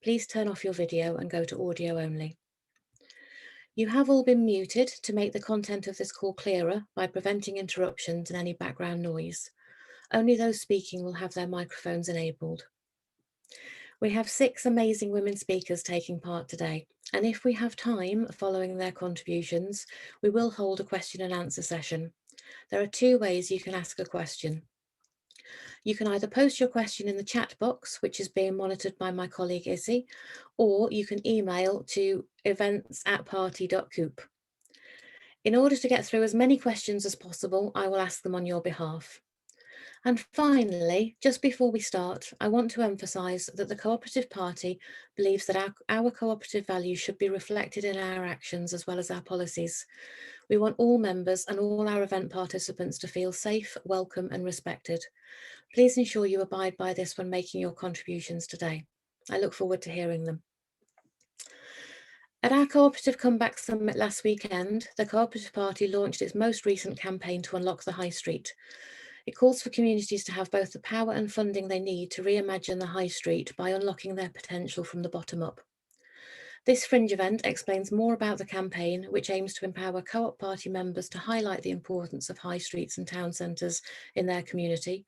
please turn off your video and go to audio only. You have all been muted to make the content of this call clearer by preventing interruptions and any background noise. Only those speaking will have their microphones enabled. We have 6 amazing women speakers taking part today, and if we have time following their contributions, we will hold a question and answer session. There are 2 ways you can ask a question. You can either post your question in the chat box, which is being monitored by my colleague Issy, or you can email to events@party.coop. In order to get through as many questions as possible, I will ask them on your behalf. And finally, just before we start, I want to emphasise that the Co-operative Party believes that our cooperative values should be reflected in our actions as well as our policies. We want all members and all our event participants to feel safe, welcome and respected. Please ensure you abide by this when making your contributions today. I look forward to hearing them. At our Cooperative Comeback Summit last weekend, the Cooperative Party launched its most recent campaign to unlock the High Street. It calls for communities to have both the power and funding they need to reimagine the High Street by unlocking their potential from the bottom up. This Fringe event explains more about the campaign, which aims to empower Co-op Party members to highlight the importance of high streets and town centres in their community,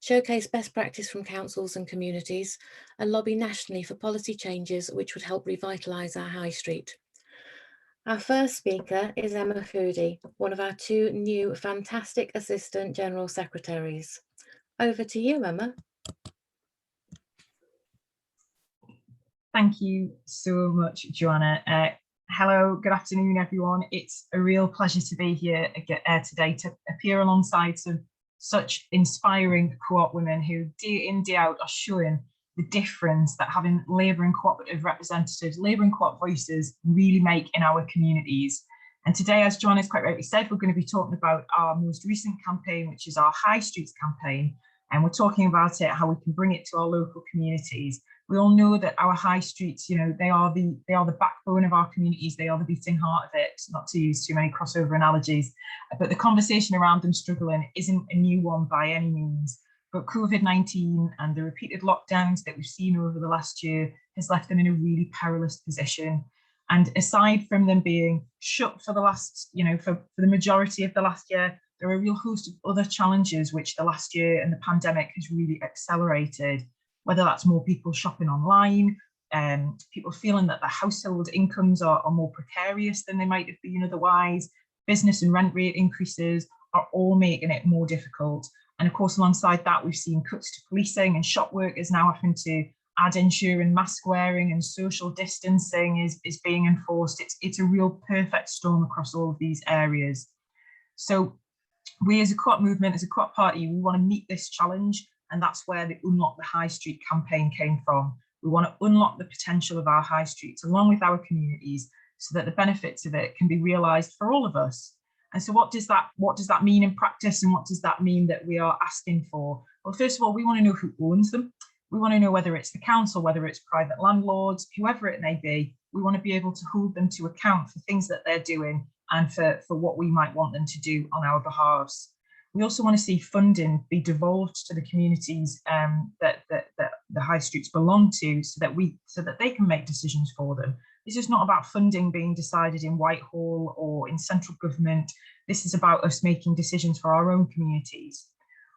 showcase best practice from councils and communities, and lobby nationally for policy changes which would help revitalise our High Street. Our first speaker is Emma Foody, one of our 2 new fantastic Assistant General Secretaries. Over to you, Emma. Thank you so much, Joanna. Hello, good afternoon, everyone. It's a real pleasure to be here today to appear alongside such inspiring co-op women who day in, day out are showing the difference that having labour and cooperative representatives, labour and co-op voices really make in our communities. And today, as Joanna's quite rightly said, we're going to be talking about our most recent campaign, which is our High Streets campaign. And we're talking about it, how we can bring it to our local communities. We all know that our high streets, you know, they are the backbone of our communities. They are the beating heart of it, not to use too many crossover analogies. But the conversation around them struggling isn't a new one by any means. But COVID-19 and the repeated lockdowns that we've seen over the last year has left them in a really perilous position. And aside from them being shut for the last, for the majority of the last year, there are a real host of other challenges which the last year and the pandemic has really accelerated, whether that's more people shopping online, people feeling that their household incomes are more precarious than they might have been otherwise, business and rent rate increases are all making it more difficult. And of course, alongside that, we've seen cuts to policing and shop workers now having to add ensuring mask wearing and social distancing is being enforced. It's a real perfect storm across all of these areas. So we as a co-op movement, as a co-op party, we want to meet this challenge, and that's where the Unlock the High Street campaign came from. We want to unlock the potential of our high streets along with our communities so that the benefits of it can be realised for all of us. And so what does that mean in practice, and what does that mean that we are asking for? Well, first of all, we want to know who owns them. We want to know whether it's the council, whether it's private landlords, whoever it may be. We want to be able to hold them to account for things that they're doing and for what we might want them to do on our behalves. We also want to see funding be devolved to the communities that the high streets belong to, so that they can make decisions for them. This is not about funding being decided in Whitehall or in central government. This is about us making decisions for our own communities.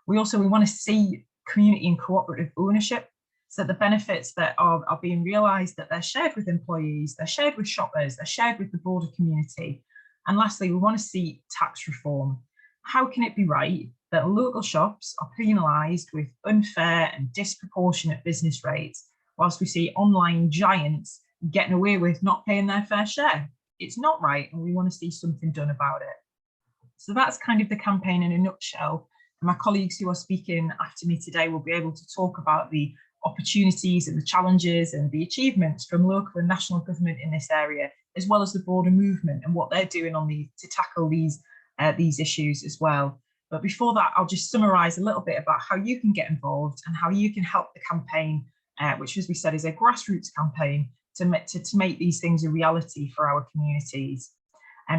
We want to see community and cooperative ownership, so that the benefits that are being realised, that they're shared with employees, they're shared with shoppers, they're shared with the broader community. And lastly, we want to see tax reform. How can it be right that local shops are penalised with unfair and disproportionate business rates, whilst we see online giants getting away with not paying their fair share? It's not right, and we want to see something done about it. So that's kind of the campaign in a nutshell. And my colleagues who are speaking after me today will be able to talk about the opportunities and the challenges and the achievements from local and national government in this area, as well as the broader movement and what they're doing to tackle these issues as well. But before that, I'll just summarise a little bit about how you can get involved and how you can help the campaign, which, as we said, is a grassroots campaign to make these things a reality for our communities.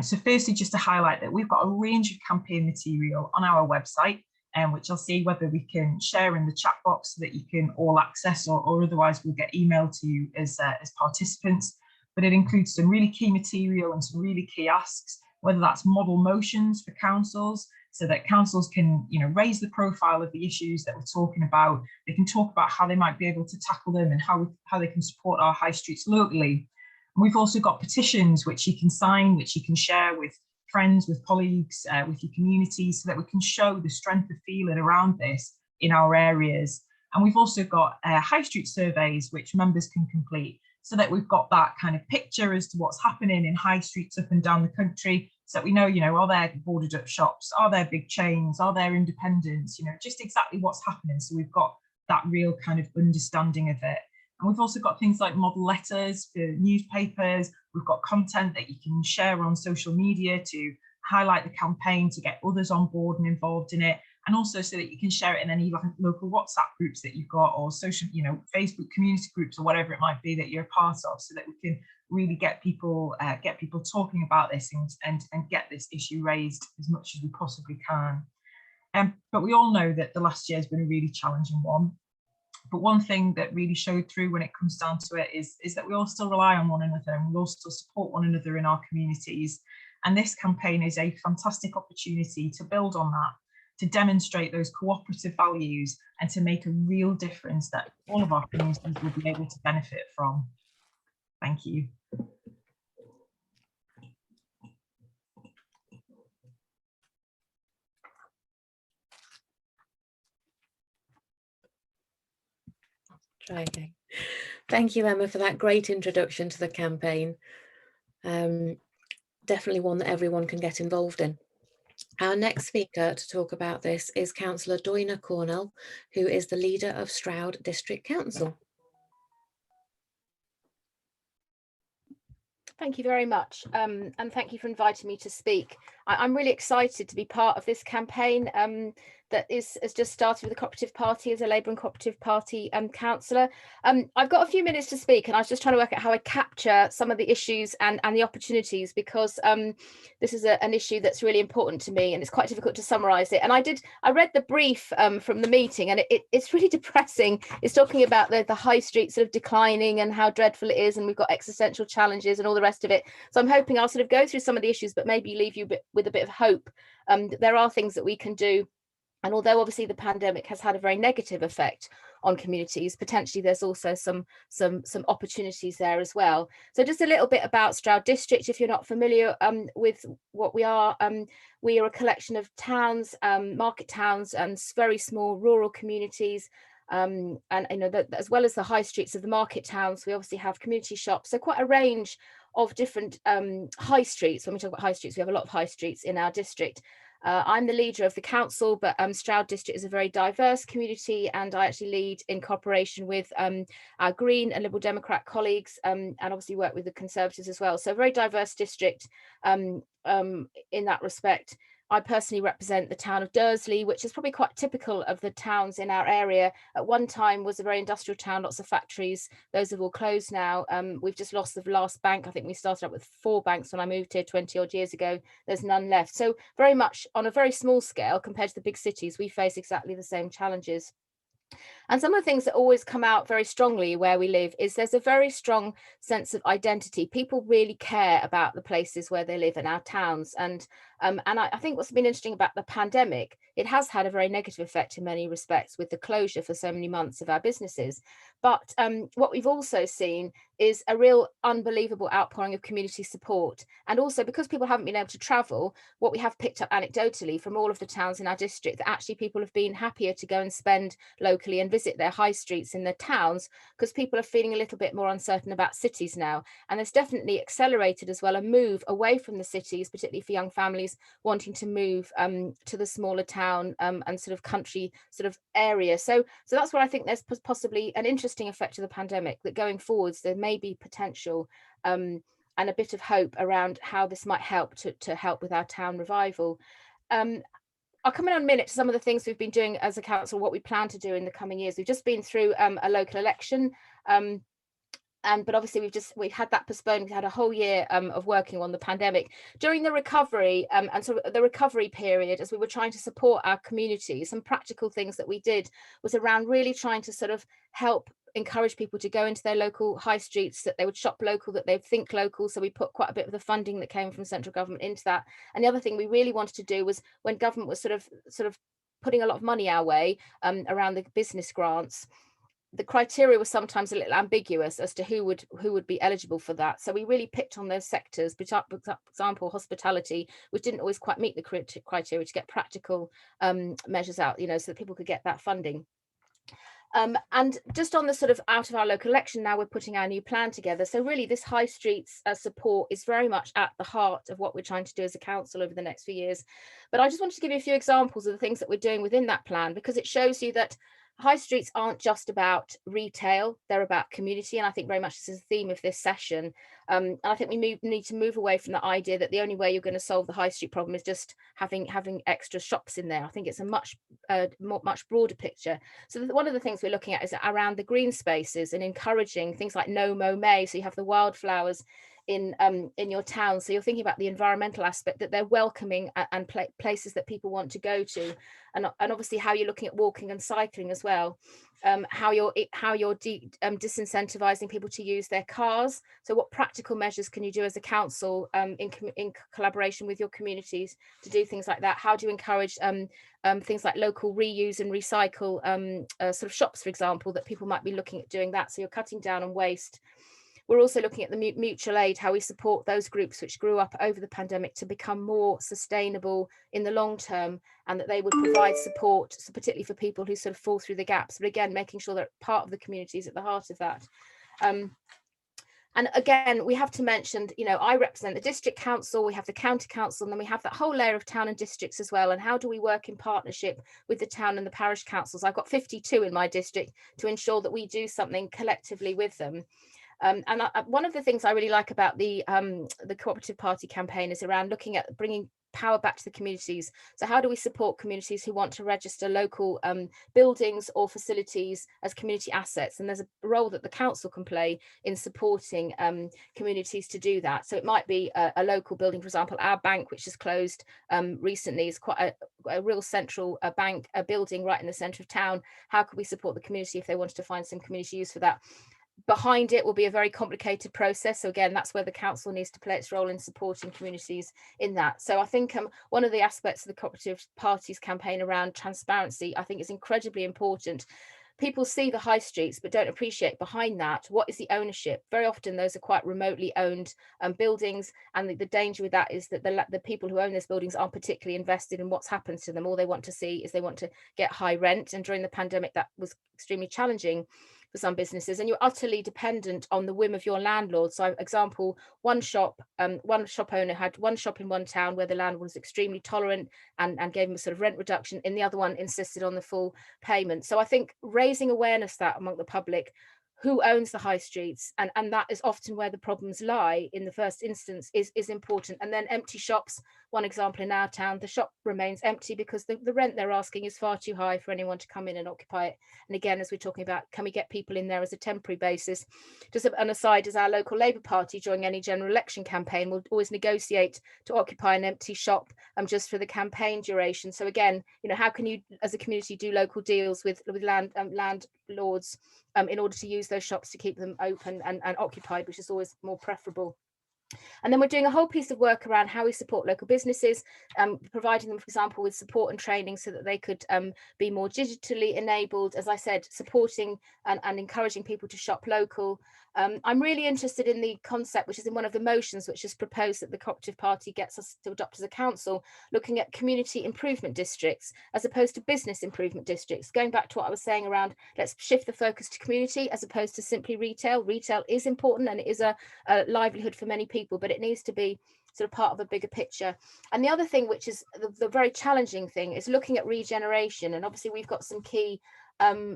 So firstly, just to highlight that we've got a range of campaign material on our website. which I'll see whether we can share in the chat box so that you can all access, or otherwise we'll get emailed to you as participants. But it includes some really key material and some really key asks, whether that's model motions for councils, so that councils can, raise the profile of the issues that we're talking about. They can talk about how they might be able to tackle them and how they can support our high streets locally. And we've also got petitions which you can sign, which you can share with friends, with colleagues, with your community, so that we can show the strength of feeling around this in our areas. And we've also got high street surveys which members can complete, so that we've got that kind of picture as to what's happening in high streets up and down the country, so that we know, are there boarded up shops, are there big chains, are there independents, just exactly what's happening. So we've got that real kind of understanding of it. And we've also got things like model letters for newspapers. We've got content that you can share on social media to highlight the campaign, to get others on board and involved in it. And also so that you can share it in any local WhatsApp groups that you've got, or social, Facebook community groups, or whatever it might be that you're a part of, so that we can really get people talking about this and get this issue raised as much as we possibly can. But we all know that the last year has been a really challenging one. But one thing that really showed through when it comes down to it is that we all still rely on one another, and we all still support one another in our communities. And this campaign is a fantastic opportunity to build on that, to demonstrate those cooperative values, and to make a real difference that all of our communities will be able to benefit from. Thank you. Try again. Thank you, Emma, for that great introduction to the campaign. Definitely one that everyone can get involved in. Our next speaker to talk about this is Councillor Doina Cornell, who is the leader of Stroud District Council. Thank you very much, and thank you for inviting me to speak. I'm really excited to be part of this campaign that has just started with the Co-operative Party as a Labour and Co-operative Party councillor. I've got a few minutes to speak, and I was just trying to work out how I capture some of the issues and the opportunities, because this is an issue that's really important to me, and it's quite difficult to summarise it. And I read the brief from the meeting, and it's really depressing. It's talking about the high street sort of declining and how dreadful it is, and we've got existential challenges and all the rest of it. So I'm hoping I'll sort of go through some of the issues, but maybe leave you with a bit of hope. There are things that we can do. And although obviously the pandemic has had a very negative effect on communities, potentially there's also some opportunities there as well. So just a little bit about Stroud District, if you're not familiar with what we are a collection of towns, market towns, and very small rural communities. And as well as the high streets of the market towns, we obviously have community shops. So quite a range of different high streets. When we talk about high streets, we have a lot of high streets in our district. I'm the leader of the council, but Stroud District is a very diverse community, and I actually lead in cooperation with our Green and Liberal Democrat colleagues, and obviously work with the Conservatives as well. So a very diverse district in that respect. I personally represent the town of Dursley, which is probably quite typical of the towns in our area. At one time was a very industrial town, lots of factories. Those have all closed now. We've just lost the last bank. I think we started up with 4 banks when I moved here 20 odd years ago. There's none left. So very much on a very small scale compared to the big cities, we face exactly the same challenges. And some of the things that always come out very strongly where we live is there's a very strong sense of identity. People really care about the places where they live in our towns. And I think what's been interesting about the pandemic, it has had a very negative effect in many respects with the closure for so many months of our businesses. But what we've also seen is a real unbelievable outpouring of community support. And also because people haven't been able to travel, what we have picked up anecdotally from all of the towns in our district, that actually people have been happier to go and spend locally and visit their high streets in their towns, because people are feeling a little bit more uncertain about cities now. And there's definitely accelerated as well a move away from the cities, particularly for young families wanting to move to the smaller town and sort of country sort of area. So that's what I think there's possibly an interesting effect of the pandemic, that going forwards there may be potential and a bit of hope around how this might help to help with our town revival. I'll come in a minute to some of the things we've been doing as a council, what we plan to do in the coming years. We've just been through a local election But obviously we've had that postponed. We had a whole year of working on the pandemic. During the recovery and so the recovery period, as we were trying to support our community, some practical things that we did was around really trying to sort of help encourage people to go into their local high streets, that they would shop local, that they'd think local. So we put quite a bit of the funding that came from central government into that. And the other thing we really wanted to do was, when government was sort of putting a lot of money our way around the business grants, the criteria was sometimes a little ambiguous as to who would be eligible for that. So we really picked on those sectors, for example, hospitality, which didn't always quite meet the criteria, to get practical measures out, you know, so that people could get that funding. And just on the sort of out of our local election, now we're putting our new plan together. So really this high streets support is very much at the heart of what we're trying to do as a council over the next few years. But I just wanted to give you a few examples of the things that we're doing within that plan, because it shows you that high streets aren't just about retail, they're about community. And I think very much this is the theme of this session. And I think we need to move away from the idea that the only way you're going to solve the high street problem is just having extra shops in there. I think it's a much broader picture. So one of the things we're looking at is around the green spaces and encouraging things like no mow May. So you have the wildflowers in your town, so you're thinking about the environmental aspect, that they're welcoming and places that people want to go to, and obviously how you're looking at walking and cycling as well, how you're disincentivizing people to use their cars. So what practical measures can you do as a council in collaboration with your communities to do things like that? How do you encourage things like local reuse and recycle sort of shops, for example, that people might be looking at doing that, so you're cutting down on waste. We're also looking at the mutual aid, how we support those groups which grew up over the pandemic to become more sustainable in the long term, and that they would provide support, so particularly for people who sort of fall through the gaps, but again, making sure that part of the community is at the heart of that. And again, we have to mention, you know, I represent the district council, we have the county council, and then we have that whole layer of town and districts as well. And how do we work in partnership with the town and the parish councils? I've got 52 in my district, to ensure that we do something collectively with them. And one of the things I really like about the Co-operative Party campaign is around looking at bringing power back to the communities. So how do we support communities who want to register local buildings or facilities as community assets? And there's a role that the council can play in supporting communities to do that. So it might be a local building, for example, our bank, which is closed recently, is quite a real central bank, a building right in the centre of town. How could we support the community if they wanted to find some community use for that? Behind it will be a very complicated process. So again, that's where the council needs to play its role in supporting communities in that. So I think one of the aspects of the Co-operative Party's campaign around transparency, I think, is incredibly important. People see the high streets, but don't appreciate behind that, what is the ownership? Very often those are quite remotely owned buildings. And the danger with that is that the people who own those buildings aren't particularly invested in what's happened to them. All they want to see is they want to get high rent. And during the pandemic, that was extremely challenging for some businesses, and you're utterly dependent on the whim of your landlord. So, example, one shop owner had one shop in one town where the landlord was extremely tolerant and gave him a sort of rent reduction. In the other one, insisted on the full payment. So I think raising awareness that among the public, who owns the high streets, and that is often where the problems lie in the first instance, is important. And then empty shops, one example in our town, the shop remains empty because the rent they're asking is far too high for anyone to come in and occupy it. And again, as we're talking about, can we get people in there as a temporary basis? Just an aside, as our local Labour Party during any general election campaign will always negotiate to occupy an empty shop just for the campaign duration. So again, you know, how can you as a community do local deals with landlords in order to use those shops to keep them open and occupied, which is always more preferable. And then we're doing a whole piece of work around how we support local businesses, providing them, for example, with support and training so that they could be more digitally enabled. As I said, supporting and encouraging people to shop local. I'm really interested in the concept, which is in one of the motions, which is proposed that the Co-operative Party gets us to adopt as a council, looking at community improvement districts as opposed to business improvement districts. Going back to what I was saying around, let's shift the focus to community as opposed to simply retail. Retail is important and it is a livelihood for many people, but it needs to be sort of part of a bigger picture. And the other thing, which is the very challenging thing, is looking at regeneration. And obviously we've got some key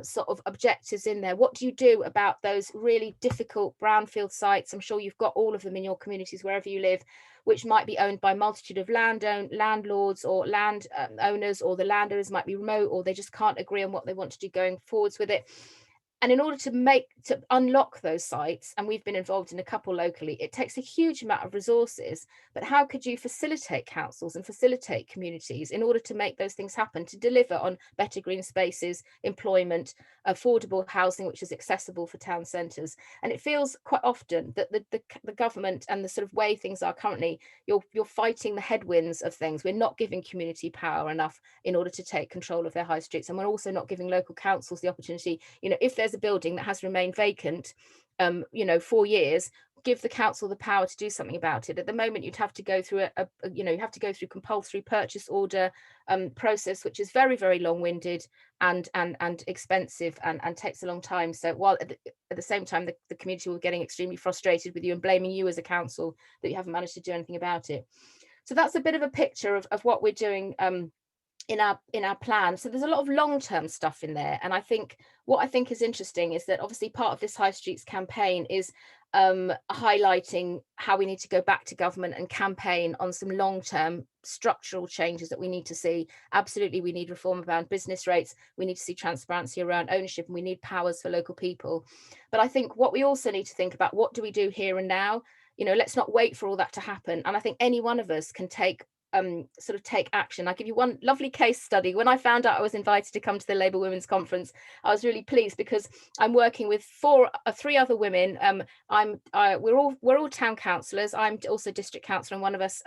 sort of objectives in there. What do you do about those really difficult brownfield sites? I'm sure you've got all of them in your communities wherever you live, which might be owned by a multitude of landlords or land owners, or the landowners might be remote, or they just can't agree on what they want to do going forwards with it. And in order to unlock those sites, and we've been involved in a couple locally, it takes a huge amount of resources. But how could you facilitate councils and facilitate communities in order to make those things happen, to deliver on better green spaces, employment, affordable housing, which is accessible for town centres? And it feels quite often that the government and the sort of way things are currently, you're fighting the headwinds of things. We're not giving community power enough in order to take control of their high streets, and we're also not giving local councils the opportunity. If there's a building that has remained vacant 4 years, give the council the power to do something about it. At the moment, you'd have to go through you have to go through compulsory purchase order process, which is very, very long-winded and expensive and takes a long time. So while at the same time the community will be getting extremely frustrated with you and blaming you as a council that you haven't managed to do anything about it. So that's a bit of a picture of what we're doing in our plan. So there's a lot of long-term stuff in there, and what I think is interesting is that obviously part of this High Streets campaign is highlighting how we need to go back to government and campaign on some long-term structural changes that we need to see. Absolutely, we need reform around business rates, we need to see transparency around ownership, and we need powers for local people. But I think what we also need to think about, what do we do here and now? Let's not wait for all that to happen. And I think any one of us can take action. I'll give you one lovely case study. When I found out I was invited to come to the Labour Women's Conference, I was really pleased because I'm working with three other women. We're all town councillors. I'm also district councillor, and one of us,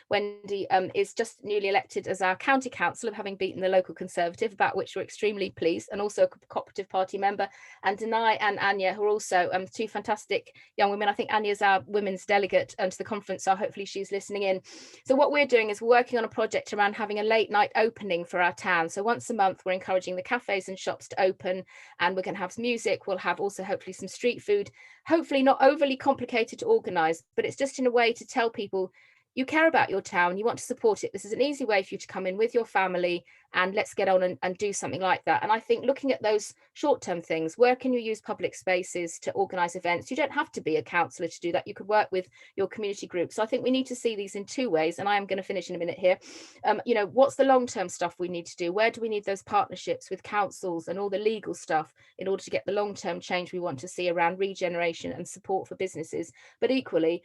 Wendy, is just newly elected as our county councillor, having beaten the local Conservative, about which we're extremely pleased, and also a Co-operative Party member, and Denai and Anya, who are also two fantastic young women. I think Anya's our women's delegate to the conference, so hopefully she's listening in. So what we're doing is we're working on a project around having a late night opening for our town. So once a month, we're encouraging the cafes and shops to open, and we're going to have some music. We'll have also hopefully some street food, hopefully not overly complicated to organise, but it's just in a way to tell people you care about your town, you want to support it. This is an easy way for you to come in with your family, and let's get on and do something like that. And I think looking at those short-term things, where can you use public spaces to organise events? You don't have to be a councillor to do that. You could work with your community group. So I think we need to see these in two ways, and I am going to finish in a minute here. What's the long-term stuff we need to do? Where do we need those partnerships with councils and all the legal stuff in order to get the long-term change we want to see around regeneration and support for businesses? But equally,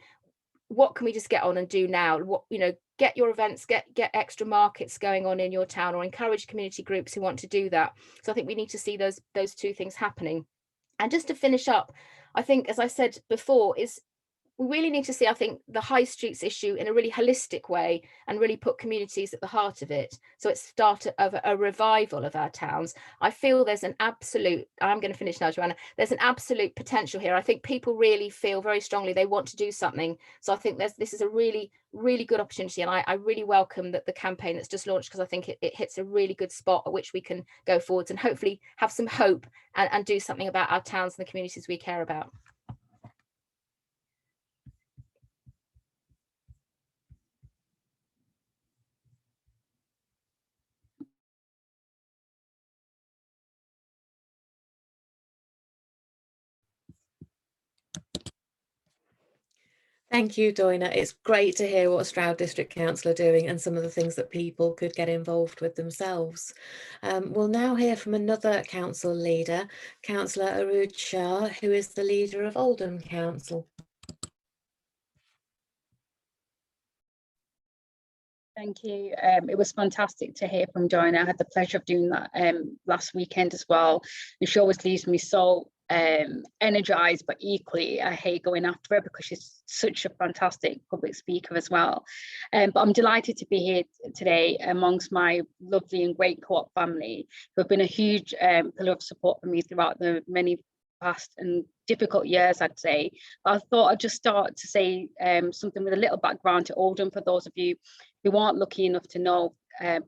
what can we just get on and do now? Get your events, get extra markets going on in your town, or encourage community groups who want to do that. So I think we need to see those two things happening. And just to finish up, I think, as I said before, is we really need to see, I think, the high streets issue in a really holistic way and really put communities at the heart of it. So it's start of a revival of our towns. I feel there's an absolute, I'm going to finish now, Joanna, there's an absolute potential here. I think people really feel very strongly they want to do something. So I think this is a really, really good opportunity. And I really welcome the campaign that's just launched, because I think it hits a really good spot at which we can go forwards and hopefully have some hope and do something about our towns and the communities we care about. Thank you, Doina. It's great to hear what Stroud District Council are doing and some of the things that people could get involved with themselves. We'll now hear from another council leader, Councillor AROOJ SHAH, who is the leader of Oldham Council. Thank you. It was fantastic to hear from Joanna. I had the pleasure of doing that last weekend as well. And she always leaves me so energized, but equally I hate going after her because she's such a fantastic public speaker as well. But I'm delighted to be here today amongst my lovely and great co-op family, who have been a huge pillar of support for me throughout the many past and difficult years, I'd say. But I thought I'd just start to say something with a little background to Oldham for those of you who aren't lucky enough to know,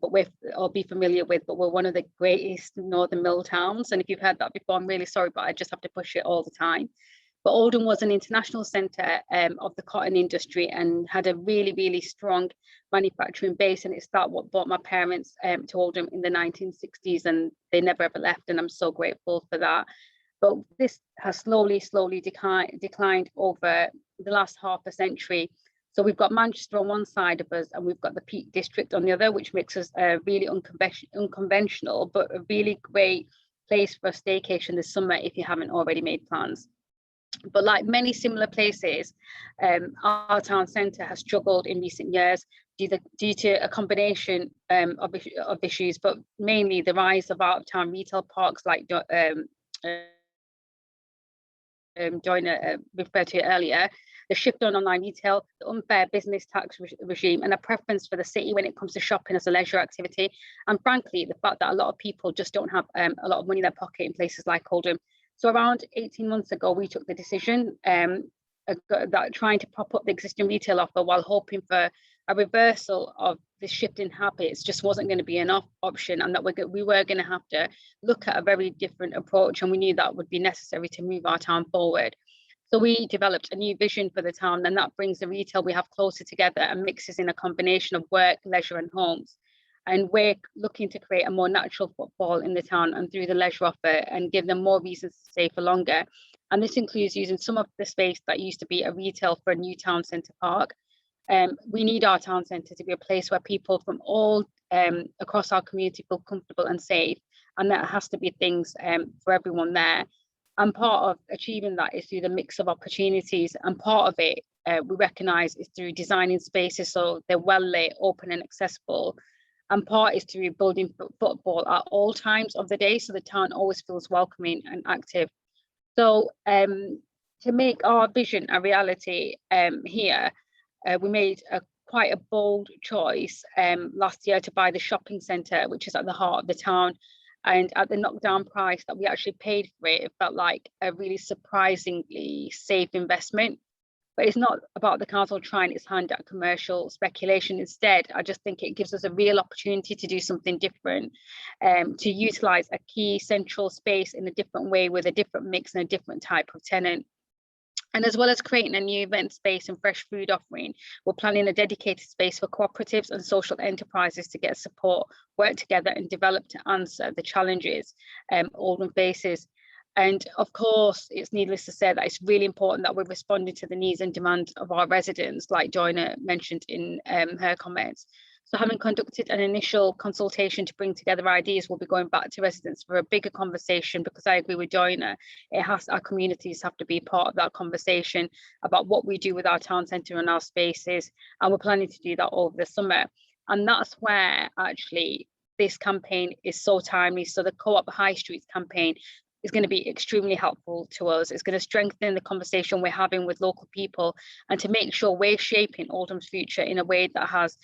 or be familiar with, but we're one of the greatest northern mill towns. And if you've heard that before, I'm really sorry, but I just have to push it all the time. But Oldham was an international centre of the cotton industry and had a really, really strong manufacturing base. And it's what brought my parents to Oldham in the 1960s, and they never ever left. And I'm so grateful for that. But this has slowly declined over the last half a century. So we've got Manchester on one side of us, and we've got the Peak District on the other, which makes us really unconventional, but a really great place for a staycation this summer if you haven't already made plans. But like many similar places, our town centre has struggled in recent years due to a combination of issues, but mainly the rise of out-of-town retail parks like Joanna referred to earlier, the shift on online retail, the unfair business tax regime, and a preference for the city when it comes to shopping as a leisure activity. And frankly, the fact that a lot of people just don't have a lot of money in their pocket in places like Oldham. So around 18 months ago, we took the decision that trying to prop up the existing retail offer while hoping for a reversal of the shift in habits just wasn't going to be enough option, and that we were going to have to look at a very different approach, and we knew that would be necessary to move our town forward. So we developed a new vision for the town, and that brings the retail we have closer together and mixes in a combination of work, leisure and homes. And we're looking to create a more natural footfall in the town and through the leisure offer and give them more reasons to stay for longer. And this includes using some of the space that used to be a retail for a new town centre park. We need our town centre to be a place where people from all across our community feel comfortable and safe, and that has to be things for everyone there. And part of achieving that is through the mix of opportunities, and part of it we recognise is through designing spaces so they're well lit, open and accessible, and part is through building football at all times of the day so the town always feels welcoming and active. So to make our vision a reality here, we made quite a bold choice last year to buy the shopping centre, which is at the heart of the town. And at the knockdown price that we actually paid for it, it felt like a really surprisingly safe investment. But it's not about the council trying its hand at commercial speculation. Instead, I just think it gives us a real opportunity to do something different, to utilise a key central space in a different way with a different mix and a different type of tenant. And as well as creating a new event space and fresh food offering, we're planning a dedicated space for cooperatives and social enterprises to get support, work together and develop to answer the challenges Oldham faces. And of course, it's needless to say that it's really important that we're responding to the needs and demands of our residents, like Joanna mentioned in her comments. So having conducted an initial consultation to bring together ideas, we'll be going back to residents for a bigger conversation, because I agree with Joanna, our communities have to be part of that conversation about what we do with our town centre and our spaces. And we're planning to do that over the summer. And that's where actually this campaign is so timely. So the Co-op High Streets campaign is going to be extremely helpful to us. It's going to strengthen the conversation we're having with local people and to make sure we're shaping Oldham's future in a way that has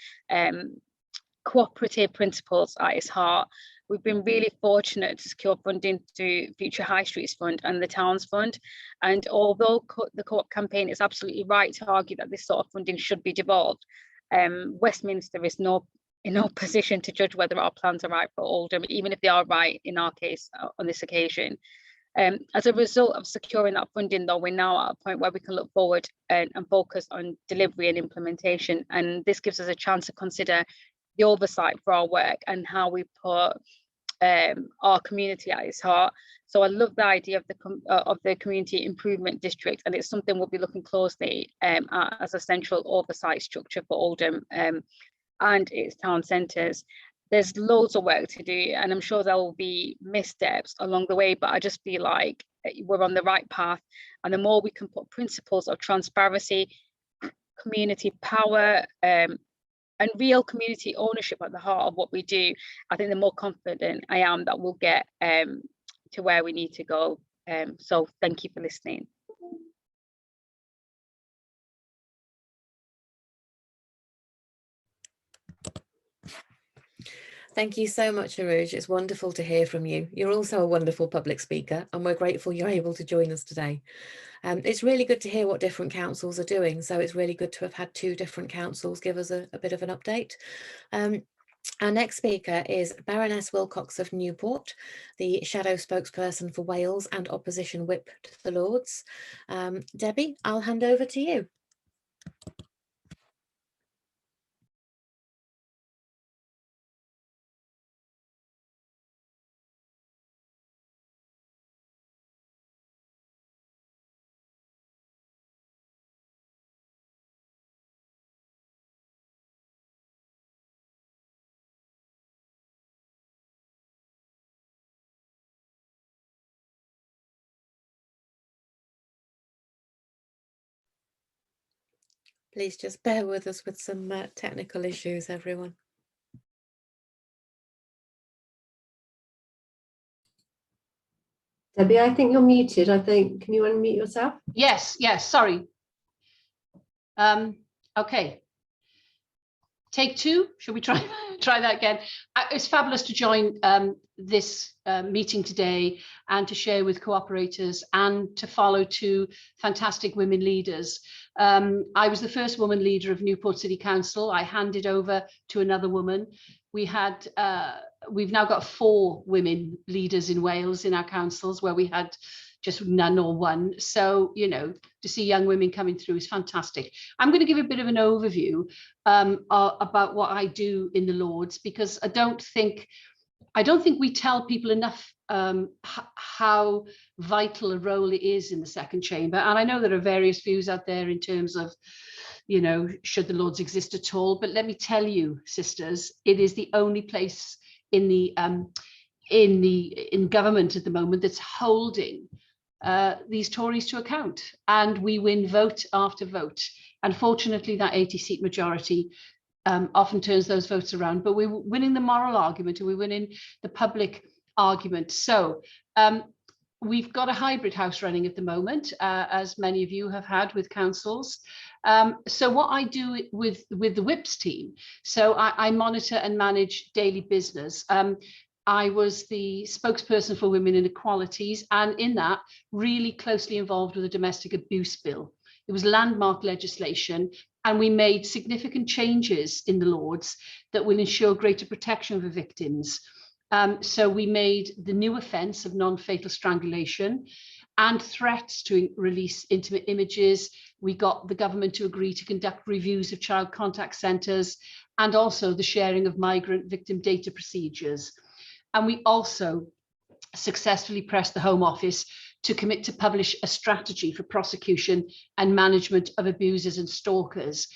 cooperative principles at its heart. We've been really fortunate to secure funding through Future High Streets Fund and the Towns Fund. And although the Co-op campaign is absolutely right to argue that this sort of funding should be devolved, Westminster is in no position to judge whether our plans are right for Oldham, even if they are right in our case on this occasion. As a result of securing that funding, though, we're now at a point where we can look forward and focus on delivery and implementation. And this gives us a chance to consider the oversight for our work and how we put our community at its heart. So I love the idea of the community improvement district, and it's something we'll be looking closely at as a central oversight structure for Oldham and its town centres. There's loads of work to do, and I'm sure there will be missteps along the way, but I just feel like we're on the right path. And the more we can put principles of transparency, community power, and real community ownership at the heart of what we do, I think the more confident I am that we'll get to where we need to go. So thank you for listening. Thank you so much, AROOJ. It's wonderful to hear from you. You're also a wonderful public speaker, and we're grateful you're able to join us today. It's really good to hear what different councils are doing. So it's really good to have had two different councils give us a bit of an update. Our next speaker is Baroness Wilcox of Newport, the shadow spokesperson for Wales and opposition whip to the Lords. Debbie, I'll hand over to you. Please just bear with us with some technical issues, everyone. Debbie, I think you're muted. I think, can you unmute yourself? Yes, sorry. Okay. Take two. Should we try that again? It's fabulous to join this meeting today and to share with cooperators and to follow two fantastic women leaders. I was the first woman leader of Newport City Council. I handed over to another woman. We've now got 4 women leaders in Wales in our councils, where we had just none or one. So, you know, to see young women coming through is fantastic. I'm going to give a bit of an overview about what I do in the Lords, because I don't think we tell people enough how vital a role it is in the second chamber. And I know there are various views out there in terms of, you know, should the Lords exist at all? But let me tell you, sisters, it is the only place in government at the moment that's holding these Tories to account, and we win vote after vote. Unfortunately, that 80-seat majority often turns those votes around, but we're winning the moral argument, and we're winning the public argument. So we've got a hybrid house running at the moment, as many of you have had with councils. So what I do with the whips team, so I monitor and manage daily business. I was the spokesperson for Women Inequalities, and in that, really closely involved with the domestic abuse bill. It was landmark legislation, and we made significant changes in the Lords that will ensure greater protection for victims. So we made the new offence of non-fatal strangulation and threats to release intimate images. We got the government to agree to conduct reviews of child contact centres, and also the sharing of migrant victim data procedures. And we also successfully pressed the Home Office to commit to publish a strategy for prosecution and management of abusers and stalkers.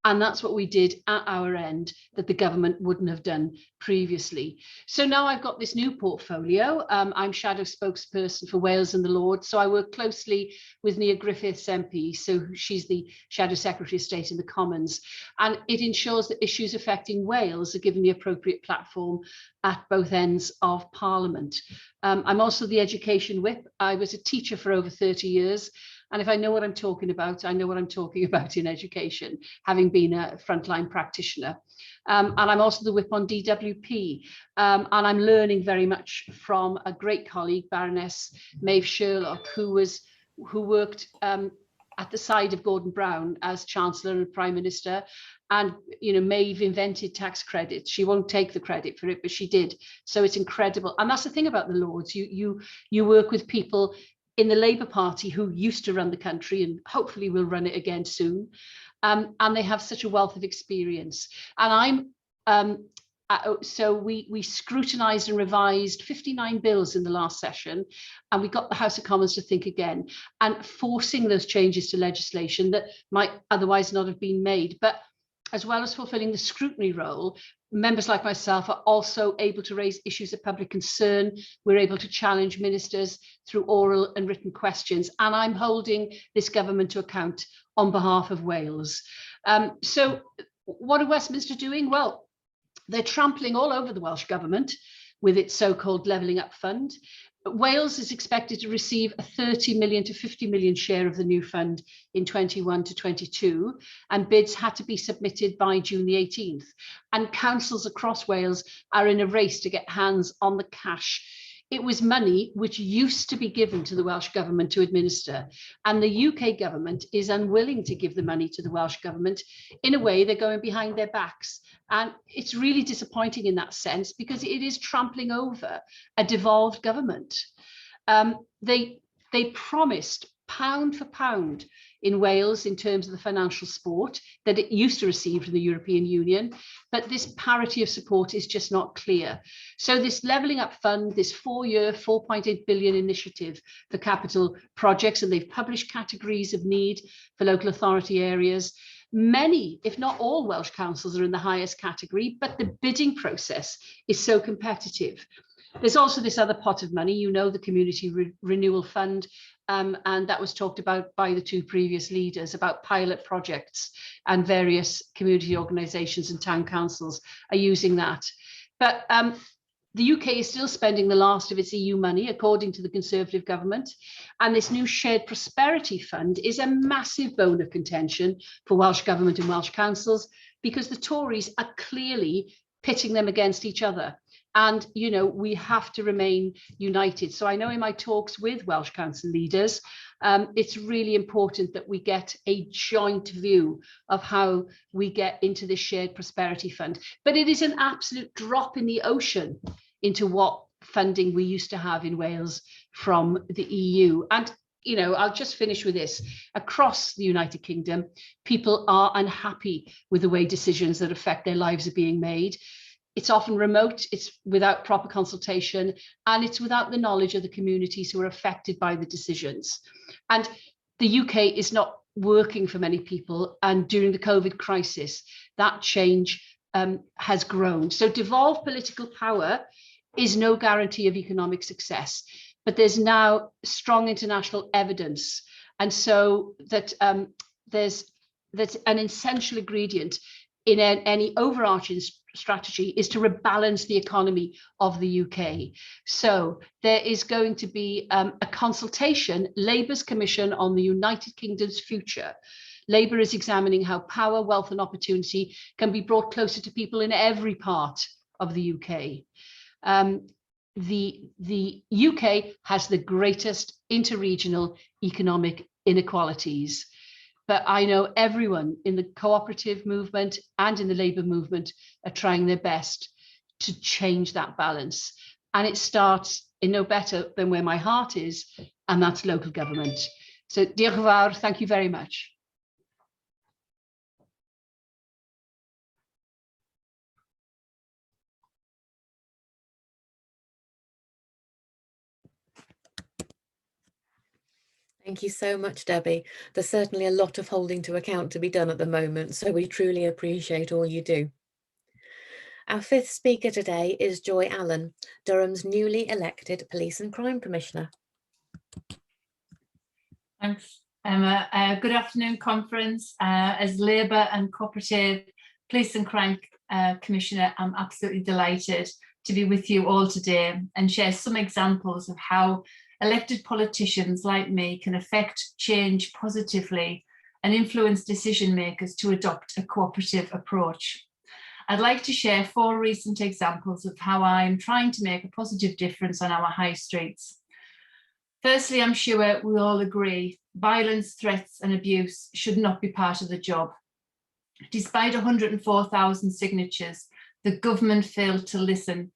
And that's what we did at our end that the government wouldn't have done previously. So now I've got this new portfolio. I'm shadow spokesperson for Wales and the Lords. So I work closely with Nia Griffiths MP. So she's the Shadow Secretary of State in the Commons. And it ensures that issues affecting Wales are given the appropriate platform at both ends of Parliament. I'm also the Education Whip. I was a teacher for over 30 years. And if I know what I'm talking about, I know what I'm talking about in education, having been a frontline practitioner. And I'm also the whip on DWP. And I'm learning very much from a great colleague, Baroness Maeve Sherlock, who worked at the side of Gordon Brown as Chancellor and Prime Minister. And, you know, Maeve invented tax credits. She won't take the credit for it, but she did. So it's incredible. And that's the thing about the Lords. You work with people in the Labour Party who used to run the country and hopefully will run it again soon. And they have such a wealth of experience. And so we scrutinised and revised 59 bills in the last session, and we got the House of Commons to think again and forcing those changes to legislation that might otherwise not have been made. But as well as fulfilling the scrutiny role, members like myself are also able to raise issues of public concern. We're able to challenge ministers through oral and written questions, and I'm holding this government to account on behalf of Wales. So what are Westminster doing? Well, they're trampling all over the Welsh government with its so-called Levelling Up Fund. Wales is expected to receive a 30 million to 50 million share of the new fund in 21 to 22, and bids had to be submitted by June the 18th. And councils across Wales are in a race to get hands on the cash. It was money which used to be given to the Welsh government to administer, and the UK government is unwilling to give the money to the Welsh government. In a way, they're going behind their backs. And it's really disappointing in that sense, because it is trampling over a devolved government. They promised pound for pound in Wales in terms of the financial support that it used to receive from the European Union, but this parity of support is just not clear. So this Levelling Up Fund, this 4-year, 4.8 billion initiative for capital projects, and they've published categories of need for local authority areas. Many, if not all, Welsh councils are in the highest category, but the bidding process is so competitive. There's also this other pot of money, you know, the Community Renewal Fund, and that was talked about by the two previous leaders, about pilot projects, and various community organisations and town councils are using that. But the UK is still spending the last of its EU money, according to the Conservative government, and this new shared prosperity fund is a massive bone of contention for Welsh Government and Welsh councils, because the Tories are clearly pitting them against each other. And, you know, we have to remain united. So I know in my talks with Welsh Council leaders, it's really important that we get a joint view of how we get into this shared prosperity fund. But it is an absolute drop in the ocean into what funding we used to have in Wales from the EU. And, you know, I'll just finish with this. Across the United Kingdom, people are unhappy with the way decisions that affect their lives are being made. It's often remote, it's without proper consultation, and it's without the knowledge of the communities who are affected by the decisions. And the UK is not working for many people, and during the COVID crisis, that change has grown. So devolved political power is no guarantee of economic success, but there's now strong international evidence, and so that that's an essential ingredient in any overarching strategy is to rebalance the economy of the UK. So there is going to be a consultation, Labour's Commission on the United Kingdom's future. Labour is examining how power, wealth and opportunity can be brought closer to people in every part of the UK. The UK has the greatest interregional economic inequalities. But I know everyone in the cooperative movement and in the Labour movement are trying their best to change that balance. And it starts in no better than where my heart is, and that's local government. So, diolch yn fawr, thank you very much. Thank you so much, Debbie. There's certainly a lot of holding to account to be done at the moment, so we truly appreciate all you do. Our fifth speaker today is Joy Allen, Durham's newly elected Police and Crime Commissioner. Thanks, Emma. Good afternoon, conference. As Labour and Cooperative Police and Crime Commissioner, I'm absolutely delighted to be with you all today and share some examples of how elected politicians like me can affect change positively and influence decision makers to adopt a cooperative approach. I'd like to share 4 recent examples of how I'm trying to make a positive difference on our high streets. Firstly, I'm sure we all agree violence, threats and abuse should not be part of the job. Despite 104,000 signatures, the government failed to listen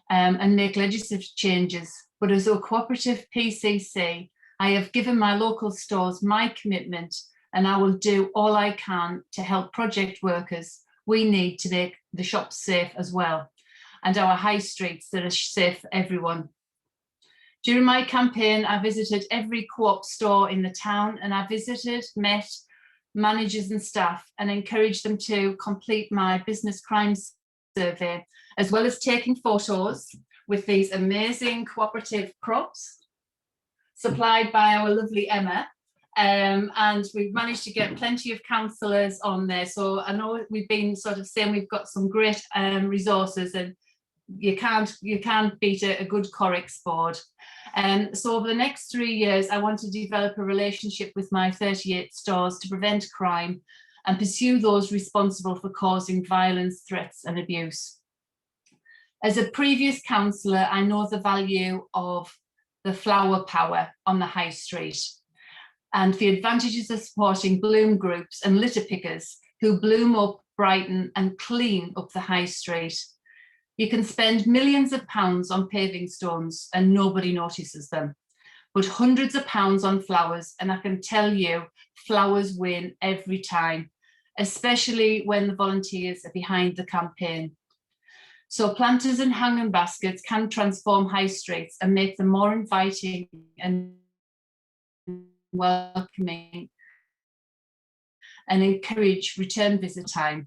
and make legislative changes. But as a cooperative PCC, I have given my local stores my commitment, and I will do all I can to help project workers we need to make the shops safe as well, and our high streets that are safe for everyone. During my campaign, I visited every co-op store in the town, and I met managers and staff and encouraged them to complete my business crimes survey, as well as taking photos with these amazing cooperative props supplied by our lovely Emma. And we've managed to get plenty of councillors on there. So I know we've been sort of saying we've got some great resources, and you can't beat a good Corrix board. So over the next 3 years, I want to develop a relationship with my 38 stores to prevent crime and pursue those responsible for causing violence, threats and abuse. As a previous councillor, I know the value of the flower power on the high street and the advantages of supporting bloom groups and litter pickers who bloom up, brighten and clean up the high street. You can spend millions of pounds on paving stones and nobody notices them, but hundreds of pounds on flowers, and I can tell you, flowers win every time, especially when the volunteers are behind the campaign. So planters and hanging baskets can transform high streets and make them more inviting and welcoming and encourage return visit time.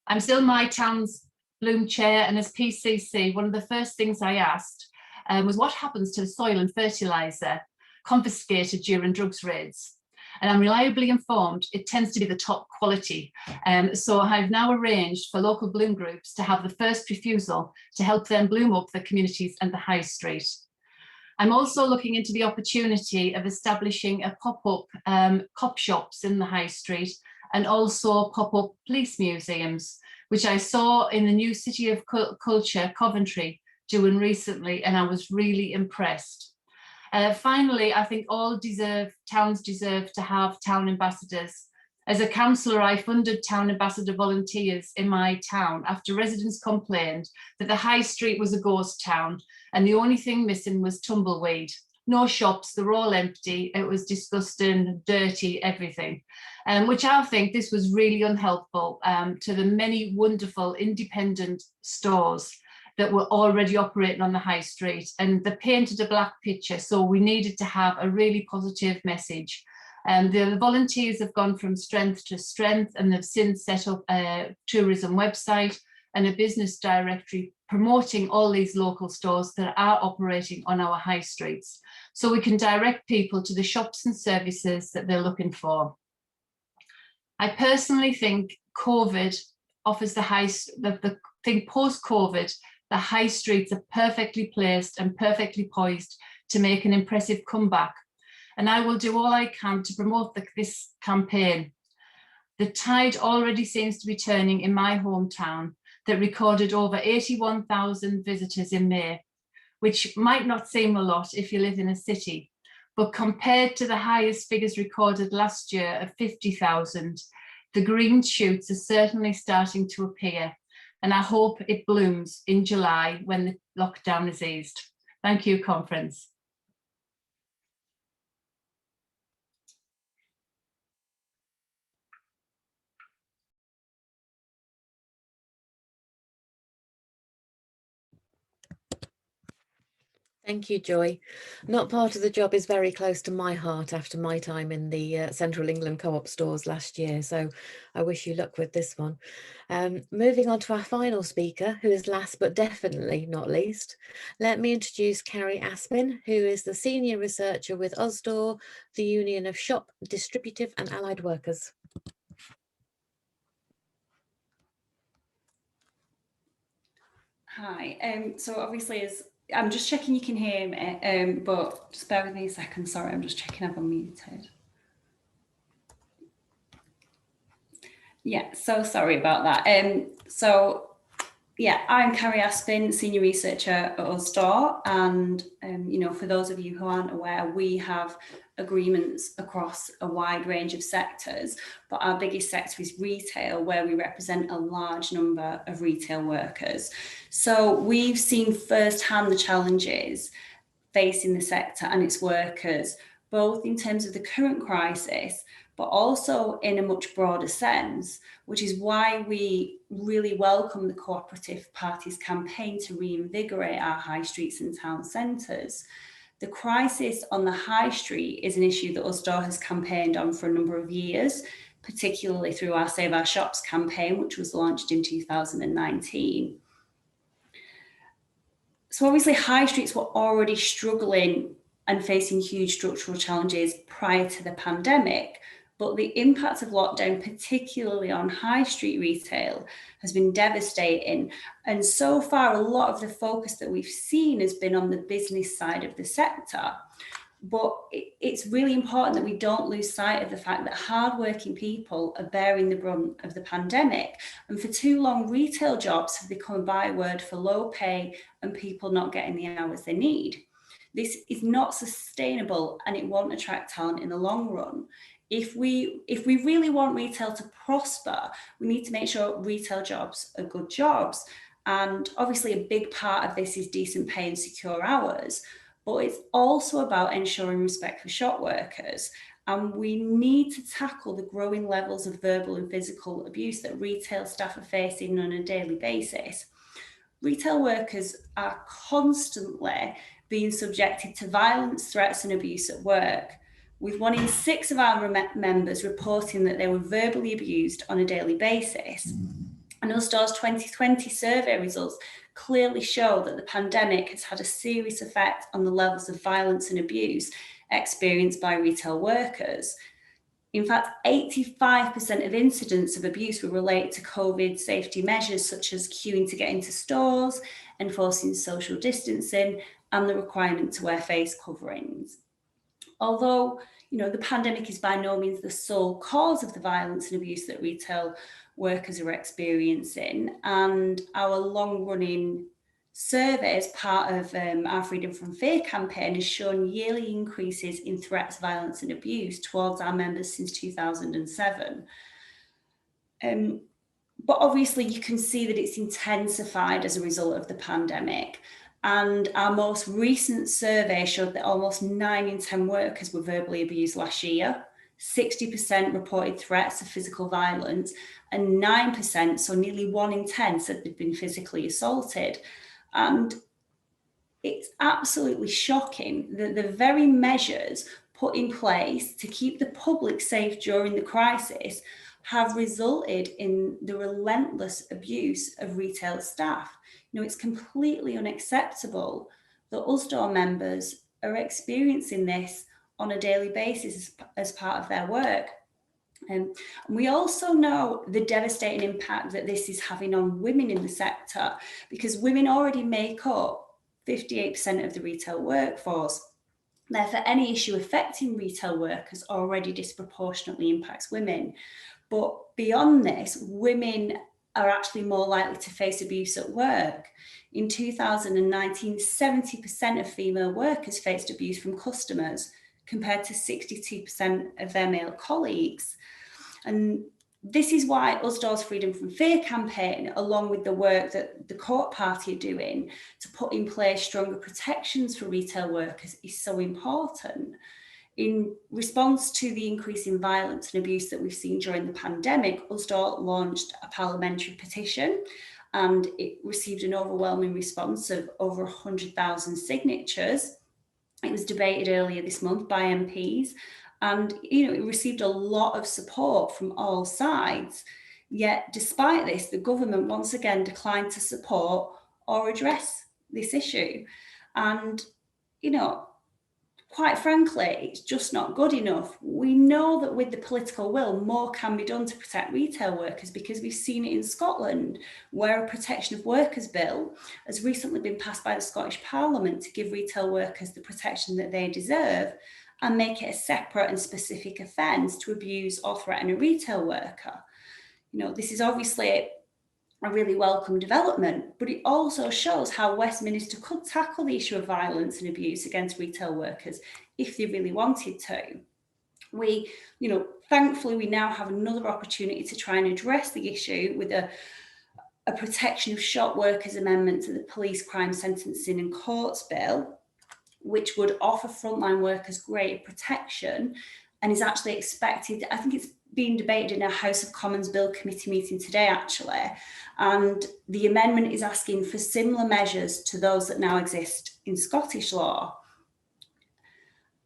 I'm still my town's Bloom Chair, and as PCC, one of the first things I asked was what happens to the soil and fertiliser. confiscated during drugs raids. And I'm reliably informed it tends to be the top quality. So I've now arranged for local bloom groups to have the first refusal to help them bloom up their communities and the high street. I'm also looking into the opportunity of establishing a pop-up cop shops in the high street, and also pop-up police museums, which I saw in the new City of Culture, Coventry, doing recently, and I was really impressed. Finally, I think all towns deserve to have town ambassadors. As a councillor, I funded town ambassador volunteers in my town after residents complained that the high street was a ghost town and the only thing missing was tumbleweed. No shops, they were all empty, it was disgusting, dirty, everything. Which I think this was really unhelpful to the many wonderful independent stores that were already operating on the high street, and they painted a black picture, so we needed to have a really positive message. The volunteers have gone from strength to strength, and they've since set up a tourism website and a business directory promoting all these local stores that are operating on our high streets, so we can direct people to the shops and services that they're looking for. I personally think COVID offers post-COVID, the high streets are perfectly placed and perfectly poised to make an impressive comeback. And I will do all I can to promote this campaign. The tide already seems to be turning in my hometown that recorded over 81,000 visitors in May, which might not seem a lot if you live in a city, but compared to the highest figures recorded last year of 50,000, the green shoots are certainly starting to appear, and I hope it blooms in July when the lockdown is eased. Thank you, conference. Thank you, Joy. Not part of the job is very close to my heart after my time in the Central England co-op stores last year, so I wish you luck with this one. Moving on to our final speaker, who is last but definitely not least, let me introduce Carrie Aspin, who is the Senior Researcher with USDOR, the Union of Shop, Distributive and Allied Workers. Hi, so obviously I'm just checking you can hear me, but just bear with me a second. Sorry, I'm just checking I've unmuted. Yeah, so sorry about that. Yeah, I'm Carrie Aspin, Senior Researcher at USDOR, and for those of you who aren't aware, we have agreements across a wide range of sectors, but our biggest sector is retail, where we represent a large number of retail workers. So we've seen firsthand the challenges facing the sector and its workers, both in terms of the current crisis, but also in a much broader sense, which is why we really welcome the Co-operative Party's campaign to reinvigorate our high streets and town centres. The crisis on the high street is an issue that USDOR has campaigned on for a number of years, particularly through our Save Our Shops campaign, which was launched in 2019. So obviously high streets were already struggling and facing huge structural challenges prior to the pandemic, but the impact of lockdown, particularly on high street retail, has been devastating. And so far, a lot of the focus that we've seen has been on the business side of the sector. But it's really important that we don't lose sight of the fact that hardworking people are bearing the brunt of the pandemic. And for too long, retail jobs have become a byword for low pay and people not getting the hours they need. This is not sustainable, and it won't attract talent in the long run. If we really want retail to prosper, we need to make sure retail jobs are good jobs. And obviously a big part of this is decent pay and secure hours, but it's also about ensuring respect for shop workers. And we need to tackle the growing levels of verbal and physical abuse that retail staff are facing on a daily basis. Retail workers are constantly being subjected to violence, threats and abuse at work, with 1 in 6 of our members reporting that they were verbally abused on a daily basis. And USDOR's 2020 survey results clearly show that the pandemic has had a serious effect on the levels of violence and abuse, experienced by retail workers. In fact, 85% of incidents of abuse were related to COVID safety measures, such as queuing to get into stores, enforcing social distancing, and the requirement to wear face coverings. Although, the pandemic is by no means the sole cause of the violence and abuse that retail workers are experiencing, and our long-running survey as part of our Freedom from Fear campaign has shown yearly increases in threats, violence and abuse towards our members since 2007. But obviously you can see that it's intensified as a result of the pandemic. And our most recent survey showed that almost 9 in 10 workers were verbally abused last year. 60% reported threats of physical violence, and 9%, so nearly 1 in 10, said they'd been physically assaulted. And it's absolutely shocking that the very measures put in place to keep the public safe during the crisis have resulted in the relentless abuse of retail staff. It's completely unacceptable that Usdaw members are experiencing this on a daily basis as part of their work. And we also know the devastating impact that this is having on women in the sector, because women already make up 58% of the retail workforce. Therefore, any issue affecting retail workers already disproportionately impacts women. But beyond this, women are actually more likely to face abuse at work. In 2019, 70% of female workers faced abuse from customers, compared to 62% of their male colleagues. And this is why Usdaw's Freedom from Fear campaign, along with the work that the Court Party are doing to put in place stronger protections for retail workers, is so important. In response to the increase in violence and abuse that we've seen during the pandemic, Usdaw launched a parliamentary petition, and it received an overwhelming response of over 100,000 signatures. It was debated earlier this month by MPs, and it received a lot of support from all sides. Yet, despite this, the government once again declined to support or address this issue. And, quite frankly, it's just not good enough. We know that with the political will, more can be done to protect retail workers, because we've seen it in Scotland, where a Protection of Workers Bill has recently been passed by the Scottish Parliament to give retail workers the protection that they deserve and make it a separate and specific offence to abuse or threaten a retail worker. This is obviously a really welcome development, but it also shows how Westminster could tackle the issue of violence and abuse against retail workers if they really wanted to. Thankfully, we now have another opportunity to try and address the issue with a Protection of Shop Workers amendment to the Police Crime Sentencing and Courts Bill, which would offer frontline workers greater protection, and is actually expected, I think it's being debated in a House of Commons Bill committee meeting today, actually. And the amendment is asking for similar measures to those that now exist in Scottish law.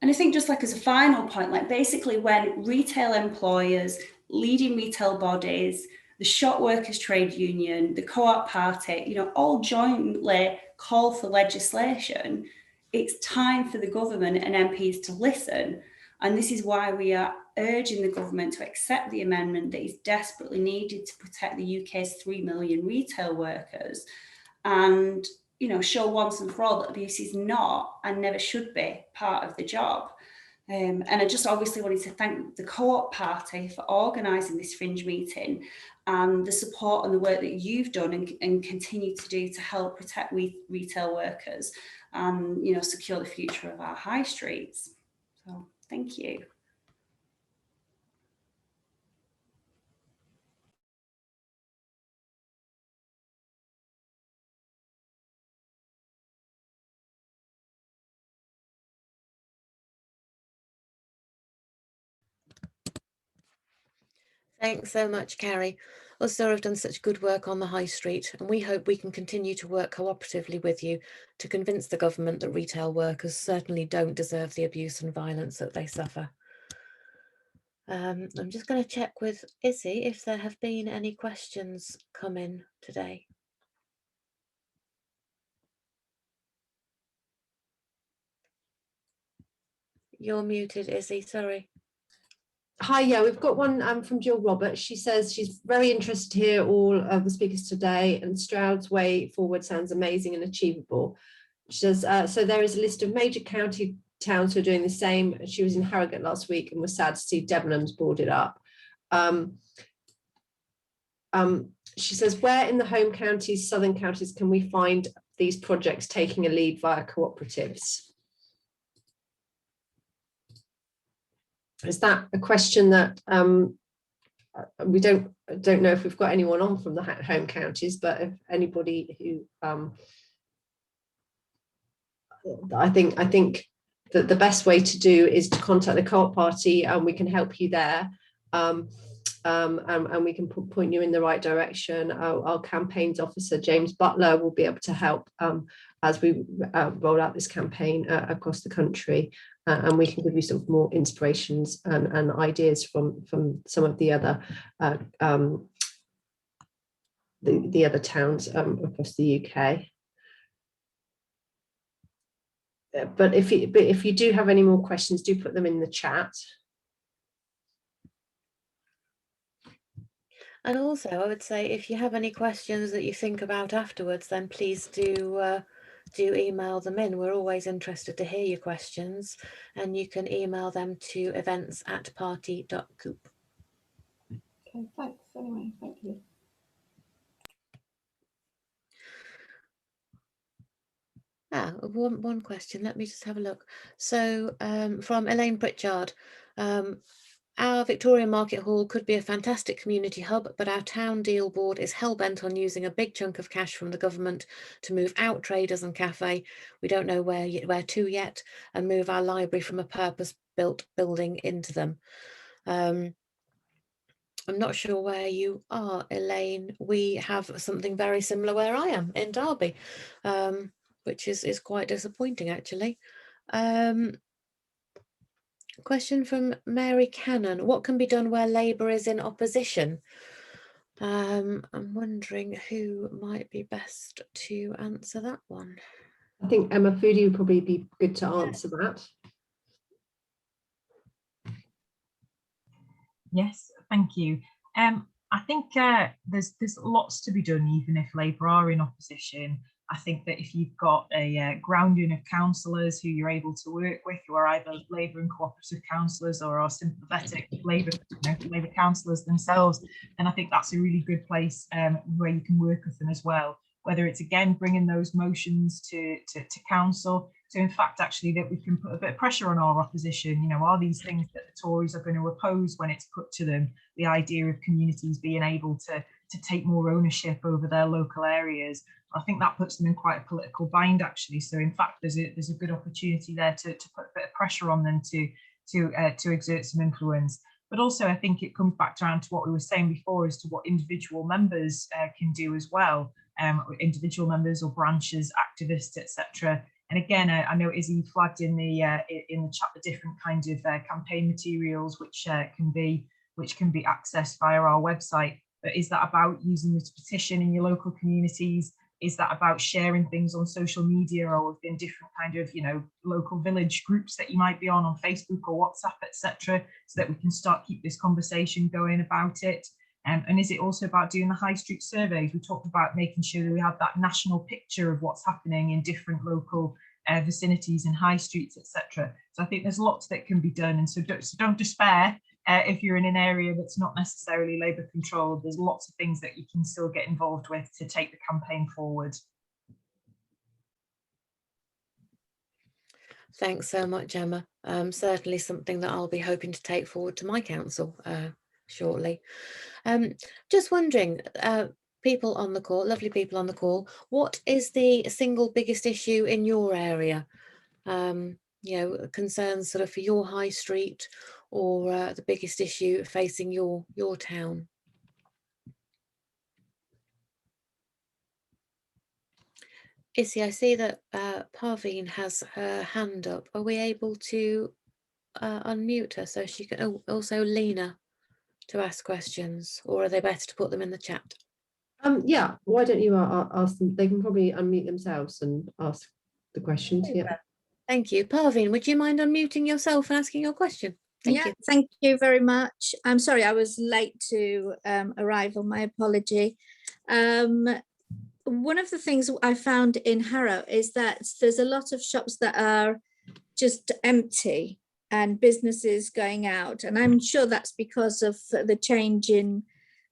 And I think, just like as a final point, basically when retail employers, leading retail bodies, the Shop Workers Trade Union, the Co-op Party, all jointly call for legislation, it's time for the government and MPs to listen. And this is why we are urging the government to accept the amendment that is desperately needed to protect the UK's 3 million retail workers, and show once and for all that abuse is not and never should be part of the job. And I just obviously wanted to thank the Co-op Party for organising this Fringe meeting, and the support and the work that you've done and continue to do to help protect retail workers and secure the future of our high streets. So thank you. Thanks so much, Carrie. Usdaw have done such good work on the high street, and we hope we can continue to work cooperatively with you to convince the government that retail workers certainly don't deserve the abuse and violence that they suffer. I'm just going to check with Issy if there have been any questions come in today. You're muted, Issy, sorry. Hi, yeah, we've got one from Jill Roberts. She says she's very interested to hear all of the speakers today, and Stroud's way forward sounds amazing and achievable. She says, so there is a list of major county towns who are doing the same. She was in Harrogate last week and was sad to see Debenhams boarded up. She says, where in the home counties, southern counties, can we find these projects taking a lead via cooperatives? Is that a question that we don't know if we've got anyone on from the home counties, but if anybody who I think that the best way to do is to contact the Co-op Party, and we can help you there, and we can point you in the right direction. Our campaigns officer James Butler will be able to help as we roll out this campaign across the country. And we can give you some more inspirations and ideas from some of the other the other towns across the UK. But if you do have any more questions, do put them in the chat. And also, I would say if you have any questions that you think about afterwards, then please do email them in. We're always interested to hear your questions, and you can email them to events@party.coop. Okay, thanks anyway, thank you. One question, let me just have a look. So from Elaine Pritchard, our Victoria Market Hall could be a fantastic community hub, but our town deal board is hell-bent on using a big chunk of cash from the government to move out traders and cafe. We don't know where to yet, and move our library from a purpose-built building into them. I'm not sure where you are, Elaine. We have something very similar where I am in Derby, which is quite disappointing, actually. Question from Mary Cannon. What can be done where Labour is in opposition? I'm wondering who might be best to answer that one. I think Emma Foody would probably be good to answer that. Yes, thank you. I think there's lots to be done, even if Labour are in opposition. I think that if you've got a grounding of councillors who you're able to work with, who are either Labour and cooperative councillors or are sympathetic Labour councillors themselves, then I think that's a really good place where you can work with them as well. Whether it's again bringing those motions to council, so in fact actually that we can put a bit of pressure on our opposition. You know, are these things that the Tories are going to oppose when it's put to them? The idea of communities being able to take more ownership over their local areas. I think that puts them in quite a political bind, actually. So in fact, there's a good opportunity there to put a bit of pressure on them to exert some influence. But also, I think it comes back around to what we were saying before as to what individual members can do as well. Individual members or branches, activists, etc. And again, I know Issy flagged in the chat the different kinds of campaign materials which can be accessed via our website. But is that about using this petition in your local communities? Is that about sharing things on social media or within different kind of, local village groups that you might be on Facebook or WhatsApp, etc., so that we can keep this conversation going about it? And is it also about doing the high street surveys? We talked about making sure that we have that national picture of what's happening in different local vicinities and high streets, etc. So I think there's lots that can be done. And so don't despair if you're in an area that's not necessarily Labour controlled. There's lots of things that you can still get involved with to take the campaign forward. Thanks so much, Emma. Certainly something that I'll be hoping to take forward to my council shortly. Just wondering, people on the call, lovely people on the call, what is the single biggest issue in your area? Concerns sort of for your high street, or the biggest issue facing your town? Issy, I see that Parveen has her hand up. Are we able to unmute her so she can, also Lena, to ask questions, or are they better to put them in the chat? Yeah, why don't you ask them? They can probably unmute themselves and ask the questions. Yeah. Thank you. Parveen, would you mind unmuting yourself and asking your question? Thank you. Thank you very much. I'm sorry I was late to arrival, my apology. One of the things I found in Harrow is that there's a lot of shops that are just empty and businesses going out, and I'm sure that's because of the change in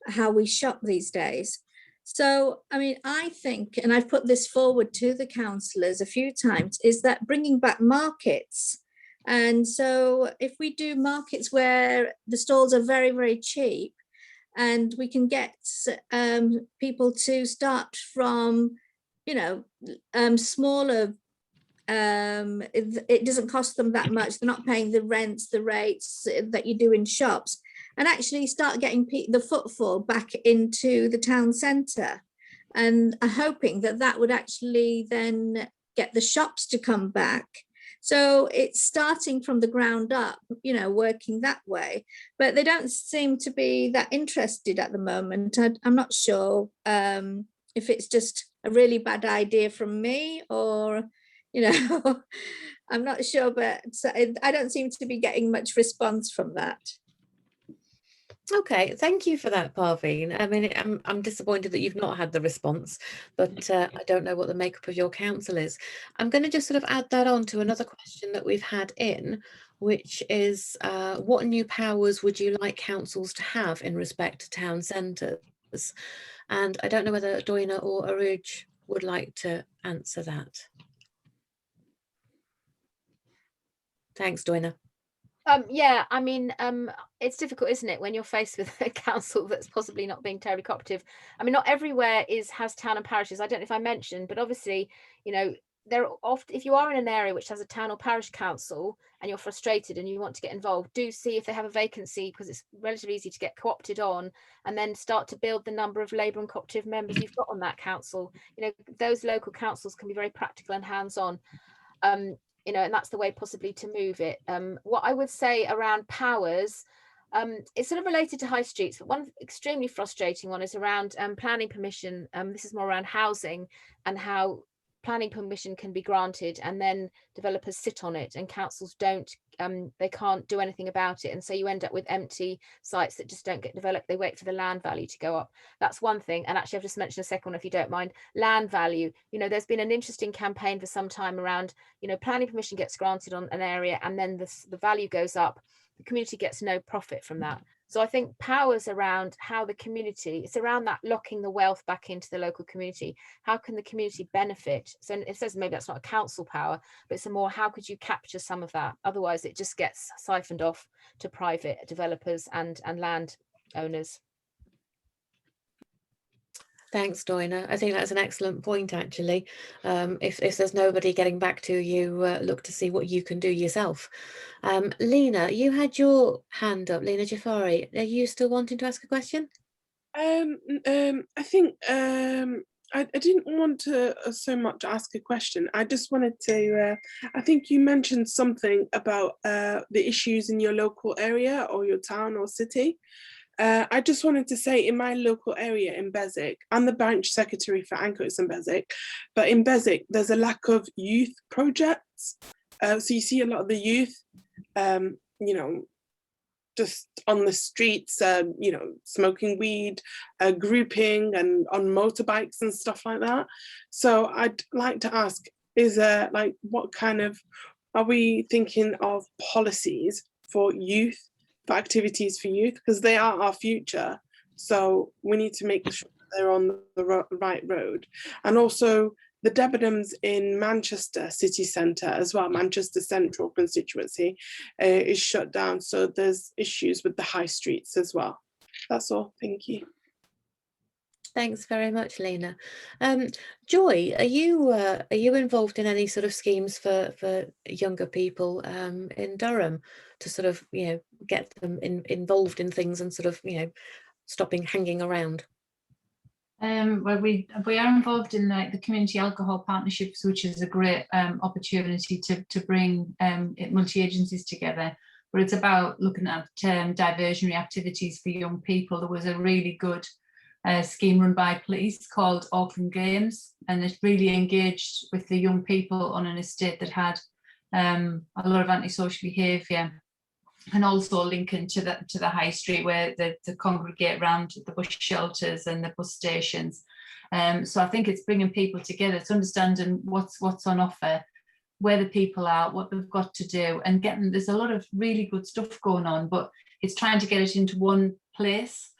how we shop these days. So, I mean, I think, and I've put this forward to the councillors a few times, is that bringing back markets. And so if we do markets where the stalls are very, very cheap, and we can get people to start from, you know, smaller, it doesn't cost them that much. They're not paying the rents, the rates that you do in shops, and actually start getting the footfall back into the town centre. And I'm hoping that that would actually then get the shops to come back. So it's starting from the ground up, you know, working that way, but they don't seem to be that interested at the moment. I'm not sure if it's just a really bad idea from me, or, you know, I'm not sure, but I don't seem to be getting much response from that. Okay, thank you for that, Parveen. I mean, I'm disappointed that you've not had the response, but I don't know what the makeup of your council is. I'm going to just sort of add that on to another question that we've had in, which is what new powers would you like councils to have in respect to town centres? And I don't know whether Joanna or AROOJ would like to answer that. Thanks, Joanna. Yeah, I mean, it's difficult, isn't it, when you're faced with a council that's possibly not being terribly cooperative. I mean, not everywhere has town and parishes. I don't know if I mentioned, but obviously, you know, there are often, if you are in an area which has a town or parish council and you're frustrated and you want to get involved, do see if they have a vacancy, because it's relatively easy to get co-opted on, and then start to build the number of labour and cooperative members you've got on that council. You know, those local councils can be very practical and hands-on. You know, and that's the way possibly to move it. What I would say around powers, it's sort of related to high streets, but one extremely frustrating one is around planning permission. This is more around housing and how planning permission can be granted and then developers sit on it and councils don't, they can't do anything about it. And so you end up with empty sites that just don't get developed. They wait for the land value to go up. That's one thing. And actually, I've just mentioned a second one, if you don't mind, land value. You know, there's been an interesting campaign for some time around, you know, planning permission gets granted on an area and then the value goes up. The community gets no profit from that. So I think powers around how the community, it's around that locking the wealth back into the local community. How can the community benefit? So it says maybe that's not a council power, but it's a more, how could you capture some of that? Otherwise it just gets siphoned off to private developers and land owners. Thanks, Joanna. I think that's an excellent point, actually. If there's nobody getting back to you, look to see what you can do yourself. Lena, you had your hand up. Lena Jafari, are you still wanting to ask a question? I think I didn't want to so much ask a question. I just wanted to, I think you mentioned something about the issues in your local area or your town or city. I just wanted to say, in my local area in Beswick, I'm the branch secretary for Ancoats in Beswick, but in Beswick there's a lack of youth projects. So you see a lot of the youth, you know, just on the streets, you know, smoking weed, grouping and on motorbikes and stuff like that. So I'd like to ask, is there, like, what kind of, are we thinking of policies for youth, for activities for youth, because they are our future, so we need to make sure they're on the right road. And also the Debenhams in Manchester city centre as well, Manchester Central constituency, is shut down, so there's issues with the high streets as well. That's all, thank you. Thanks very much, Lena. Joy, are you involved in any sort of schemes for younger people in Durham to sort of, you know, get them involved in things and sort of, you know, stopping hanging around? Well, we are involved in like the community alcohol partnerships, which is a great opportunity to bring multi-agencies together. But it's about looking at diversionary activities for young people. There was a really good scheme run by police called Auckland Games, and it really engaged with the young people on an estate that had a lot of antisocial behaviour, and also linking to the high street where they congregate around the bus shelters and the bus stations. So I think it's bringing people together. It's understanding what's on offer, where the people are, what they've got to do, and there's a lot of really good stuff going on, but it's trying to get it into one place.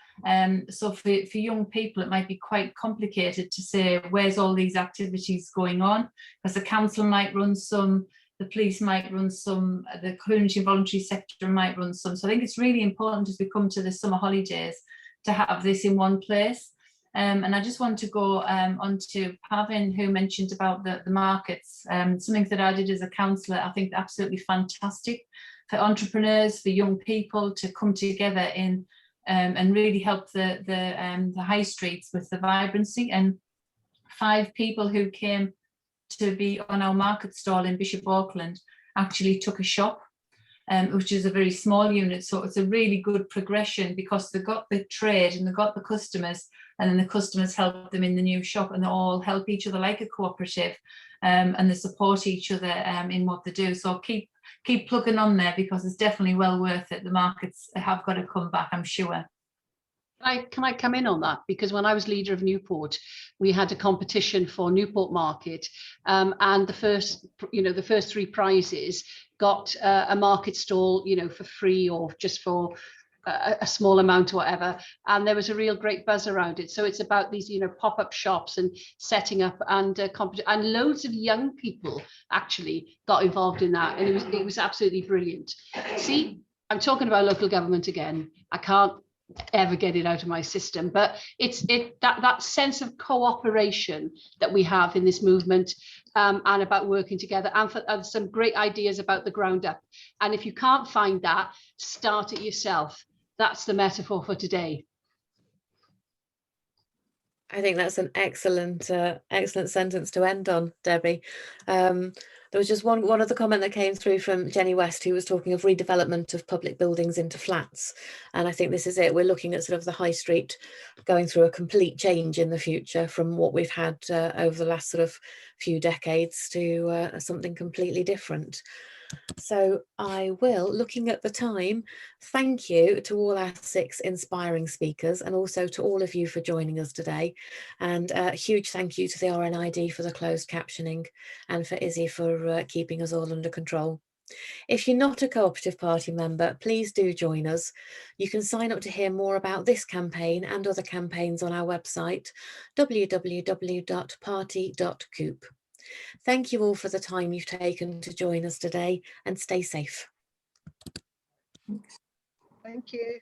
So for young people, it might be quite complicated to say where's all these activities going on, because the council might run some, the police might run some, the community and voluntary sector might run some. So I think it's really important as we come to the summer holidays to have this in one place. And I just want to go on to Pavin, who mentioned about the markets, something that I did as a councillor. I think absolutely fantastic for entrepreneurs, for young people to come together in and really help the high streets with the vibrancy. And 5 people who came to be on our market stall in Bishop Auckland actually took a shop, which is a very small unit. So it's a really good progression, because they got the trade and they got the customers, and then the customers help them in the new shop, and they all help each other like a cooperative, and they support each other in what they do. So keep plugging on there, because it's definitely well worth it. The markets have got to come back, I'm sure. Can I come in on that? Because when I was leader of Newport, we had a competition for Newport Market, and the first 3 prizes got a market stall, for free or just for a small amount or whatever. And there was a real great buzz around it. So it's about these, pop-up shops and setting up and and loads of young people actually got involved in that, and it was absolutely brilliant. See, I'm talking about local government again. I can't ever get it out of my system, but it's that sense of cooperation that we have in this movement, and about working together, and some great ideas about the ground up. And if you can't find that, start it yourself. That's the metaphor for today. I think that's an excellent sentence to end on, Debbie. There was just one other comment that came through from Jenny West, who was talking of redevelopment of public buildings into flats. And I think this is it. We're looking at sort of the high street going through a complete change in the future from what we've had over the last sort of few decades to something completely different. So I will, looking at the time, thank you to all our 6 inspiring speakers, and also to all of you for joining us today. And a huge thank you to the RNID for the closed captioning, and for Issy for keeping us all under control. If you're not a Cooperative Party member, please do join us. You can sign up to hear more about this campaign and other campaigns on our website, www.party.coop. Thank you all for the time you've taken to join us today, and stay safe. Thank you.